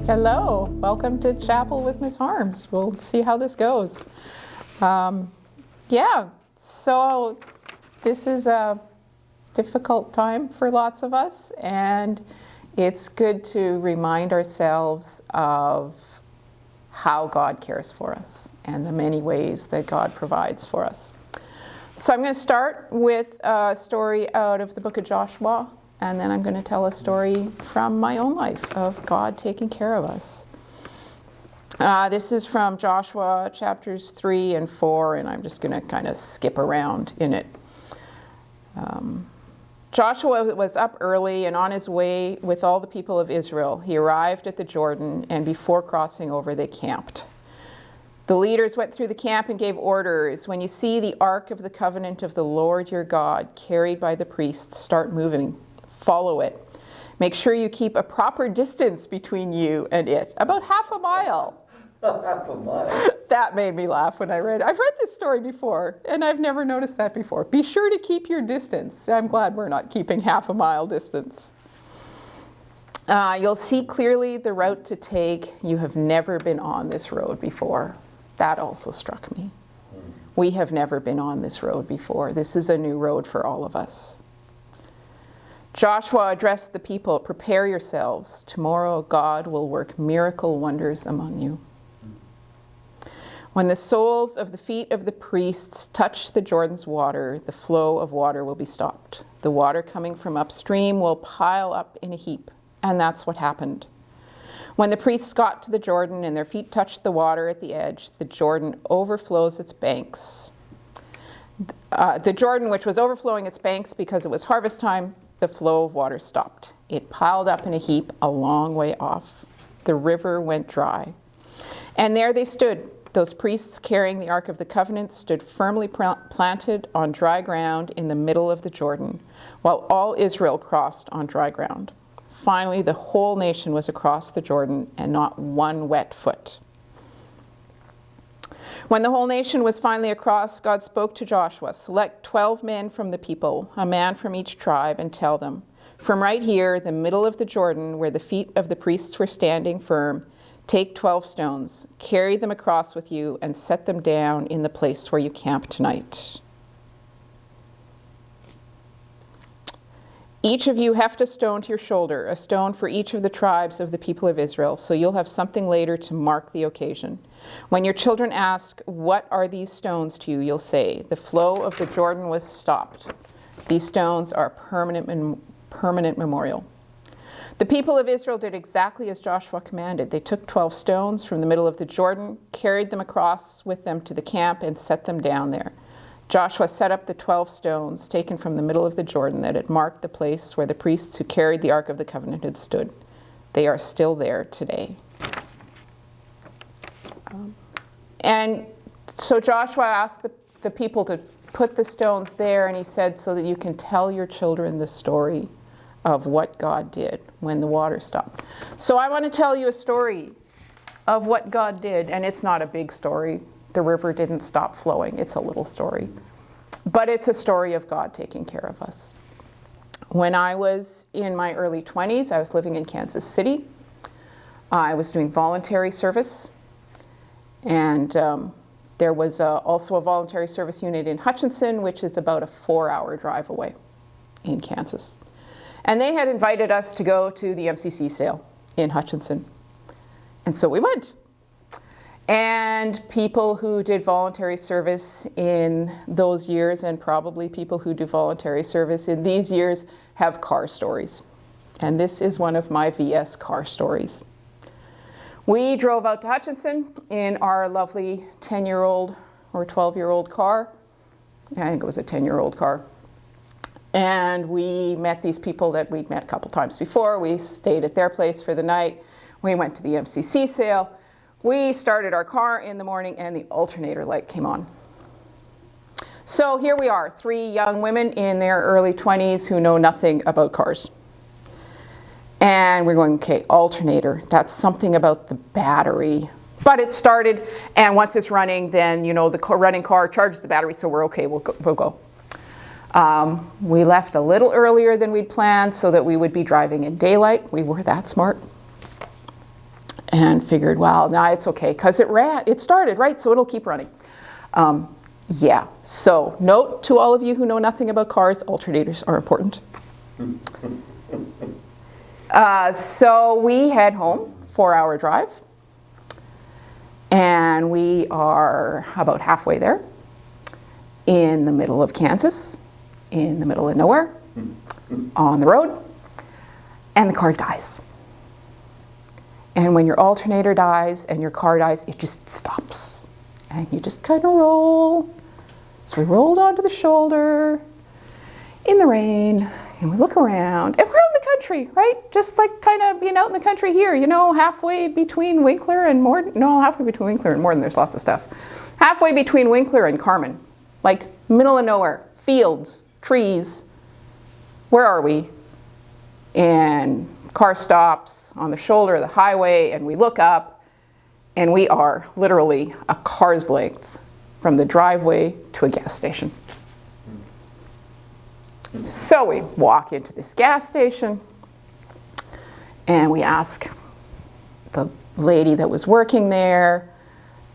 Hello, welcome to Chapel with Miss Harms. We'll see how this goes. So this is a difficult time for lots of us, and it's good to remind ourselves of how God cares for us and the many ways that God provides for us. So I'm going to start with a story out of the book of Joshua, and then I'm going to tell a story from my own life of God taking care of us. This is from Joshua chapters 3 and 4, and I'm just going to kind of skip around in it. Joshua was up early and on his way with all the people of Israel. He arrived at the Jordan, and before crossing over, they camped. The leaders went through the camp and gave orders. When you see the Ark of the Covenant of the Lord your God carried by the priests, start moving. Follow it. Make sure you keep a proper distance between you and it, about half a mile. Half a mile. That made me laugh when I read it. I've read this story before, and I've never noticed that before. Be sure to keep your distance. I'm glad we're not keeping half a mile distance. You'll see clearly the route to take. You have never been on this road before. That also struck me. We have never been on this road before. This is a new road for all of us. Joshua addressed the people, "Prepare yourselves. Tomorrow God will work miracle wonders among you." When the soles of the feet of the priests touch the Jordan's water, the flow of water will be stopped. The water coming from upstream will pile up in a heap, and that's what happened. When the priests got to the Jordan and their feet touched the water at the edge, the Jordan overflows its banks. The Jordan, which was overflowing its banks because it was harvest time, the flow of water stopped. It piled up in a heap a long way off. The river went dry. And there they stood. Those priests carrying the Ark of the Covenant stood firmly planted on dry ground in the middle of the Jordan, while all Israel crossed on dry ground. Finally, the whole nation was across the Jordan, and not one wet foot. When the whole nation was finally across, God spoke to Joshua, "Select 12 men from the people, a man from each tribe, and tell them, from right here, the middle of the Jordan, where the feet of the priests were standing firm, take 12 stones, carry them across with you, and set them down in the place where you camp tonight. Each of you heft a stone to your shoulder, a stone for each of the tribes of the people of Israel, so you'll have something later to mark the occasion. When your children ask, 'What are these stones to you?' you'll say, 'The flow of the Jordan was stopped.' These stones are a permanent memorial." The people of Israel did exactly as Joshua commanded. They took 12 stones from the middle of the Jordan, carried them across with them to the camp, and set them down there. Joshua set up the 12 stones taken from the middle of the Jordan that had marked the place where the priests who carried the Ark of the Covenant had stood. They are still there today. And so Joshua asked the people to put the stones there, and he said, so that you can tell your children the story of what God did when the water stopped. So I want to tell you a story of what God did, and it's not a big story. The river didn't stop flowing. It's a little story. But it's a story of God taking care of us. When I was in my early 20s, I was living in Kansas City. I was doing voluntary service. And there was also a voluntary service unit in Hutchinson, which is about a 4-hour drive away in Kansas. And they had invited us to go to the MCC sale in Hutchinson. And so we went. And people who did voluntary service in those years, and probably people who do voluntary service in these years, have car stories. And this is one of my VS car stories. We drove out to Hutchinson in our lovely 10-year-old or 12-year-old car. I think it was a 10-year-old car. And we met these people that we'd met a couple times before. We stayed at their place for the night. We went to the MCC sale. We started our car in the morning, and the alternator light came on. So here we are, 3 young women in their early 20s who know nothing about cars. And we're going, okay, alternator, that's something about the battery. But it started, and once it's running, then, you know, the running car charges the battery, so we're okay, we'll go. We left a little earlier than we'd planned so that we would be driving in daylight. We were that smart. and figured, well, nah, it's okay, because it started, right? So it'll keep running. Yeah, so note to all of you who know nothing about cars, alternators are important. So we head home, 4-hour drive, and we are about halfway there, in the middle of Kansas, in the middle of nowhere, on the road, and the car dies. And when your alternator dies and your car dies, it just stops. And you just kind of roll. So we rolled onto the shoulder in the rain, and we look around, and we're out in the country, right? Just like kind of being out in the country here, you know, halfway between Winkler and Morden. No, halfway between Winkler and Morden, there's lots of stuff. Halfway between Winkler and Carmen, like middle of nowhere, fields, trees. Where are we? And car stops on the shoulder of the highway, and we look up, and we are literally a car's length from the driveway to a gas station. So we walk into this gas station, and we ask the lady that was working there,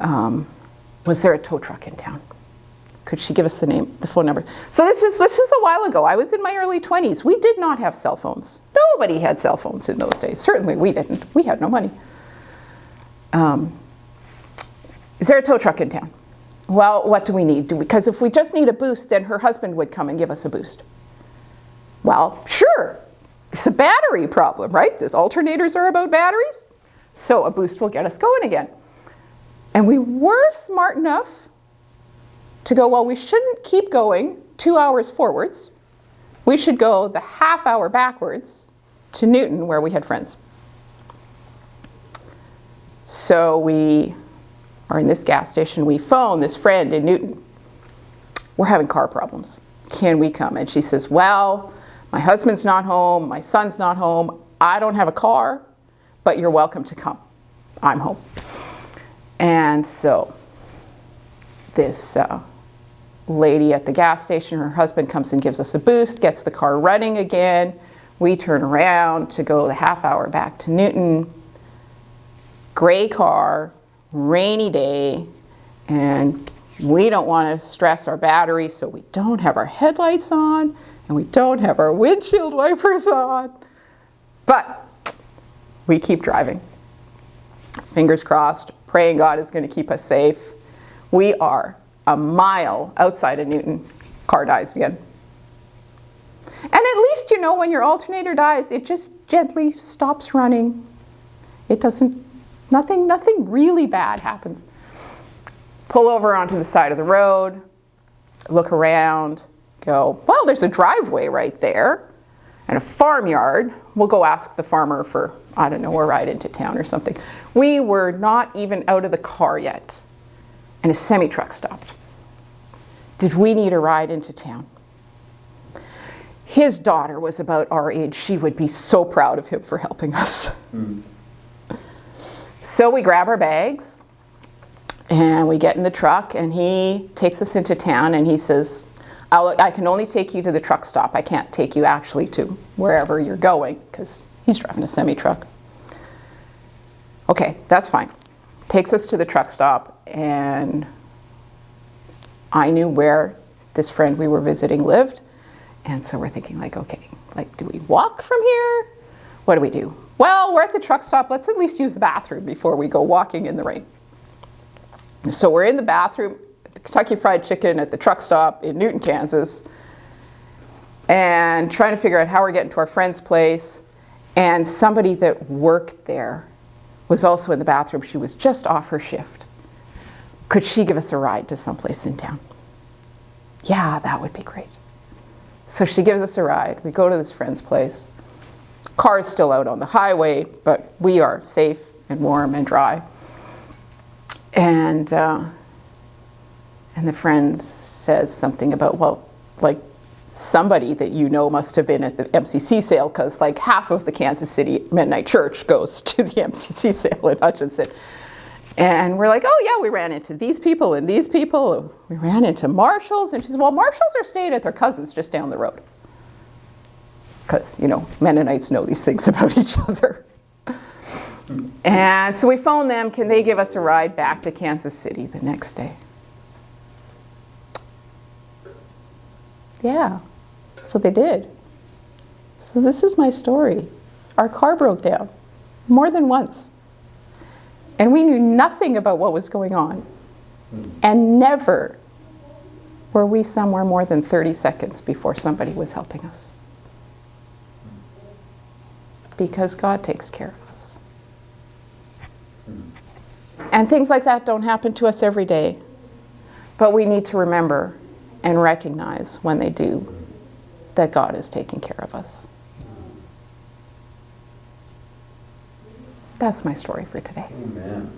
was there a tow truck in town? Could she give us the name, the phone number? So this is a while ago. I was in my early 20s. We did not have cell phones. Nobody had cell phones in those days. Certainly we didn't. We had no money. Is there a tow truck in town? Well, what do we need? Because if we just need a boost, then her husband would come and give us a boost. Well, sure. It's a battery problem, right? These alternators are about batteries. So a boost will get us going again. And we were smart enough to go, well, we shouldn't keep going 2 hours forwards. We should go the half hour backwards to Newton, where we had friends. So we are in this gas station. We phone this friend in Newton. We're having car problems. Can we come? And she says, well, my husband's not home. My son's not home. I don't have a car, but you're welcome to come. I'm home. And so this lady at the gas station, her husband comes and gives us a boost, gets the car running again. We turn around to go the half hour back to Newton. Gray car, rainy day, and we don't want to stress our battery, so we don't have our headlights on, and we don't have our windshield wipers on. But we keep driving. Fingers crossed, praying God is going to keep us safe. We are a mile outside of Newton, car dies again. And at least, you know, when your alternator dies, it just gently stops running. It doesn't, nothing really bad happens. Pull over onto the side of the road, look around, go, well, there's a driveway right there and a farmyard. We'll go ask the farmer for, I don't know, a ride into town or something. We were not even out of the car yet, and a semi-truck stopped. Did we need a ride into town? His daughter was about our age. She would be so proud of him for helping us. Mm. So we grab our bags and we get in the truck, and he takes us into town, and he says, I can only take you to the truck stop. I can't take you actually to wherever you're going, because he's driving a semi-truck. Okay, that's fine. Takes us to the truck stop, and I knew where this friend we were visiting lived. And so we're thinking, like, okay, like, do we walk from here? What do we do? Well, we're at the truck stop. Let's at least use the bathroom before we go walking in the rain. So we're in the bathroom at the Kentucky Fried Chicken at the truck stop in Newton, Kansas, and trying to figure out how we're getting to our friend's place. And somebody that worked there was also in the bathroom. She was just off her shift. Could she give us a ride to someplace in town? Yeah, that would be great. So she gives us a ride. We go to this friend's place. Car is still out on the highway, but we are safe and warm and dry. And the friend says something about, well, like, somebody that you know must have been at the MCC sale, because like half of the Kansas City Mennonite Church goes to the MCC sale in Hutchinson. And we're like, oh yeah, we ran into these people and these people. We ran into Marshalls. And she said, well, Marshalls are staying at their cousins just down the road. Because, you know, Mennonites know these things about each other. And so we phoned them, can they give us a ride back to Kansas City the next day? Yeah, so they did. So this is my story. Our car broke down more than once. And we knew nothing about what was going on. And never were we somewhere more than 30 seconds before somebody was helping us. Because God takes care of us. And things like that don't happen to us every day. But we need to remember and recognize when they do that God is taking care of us. That's my story for today. Amen.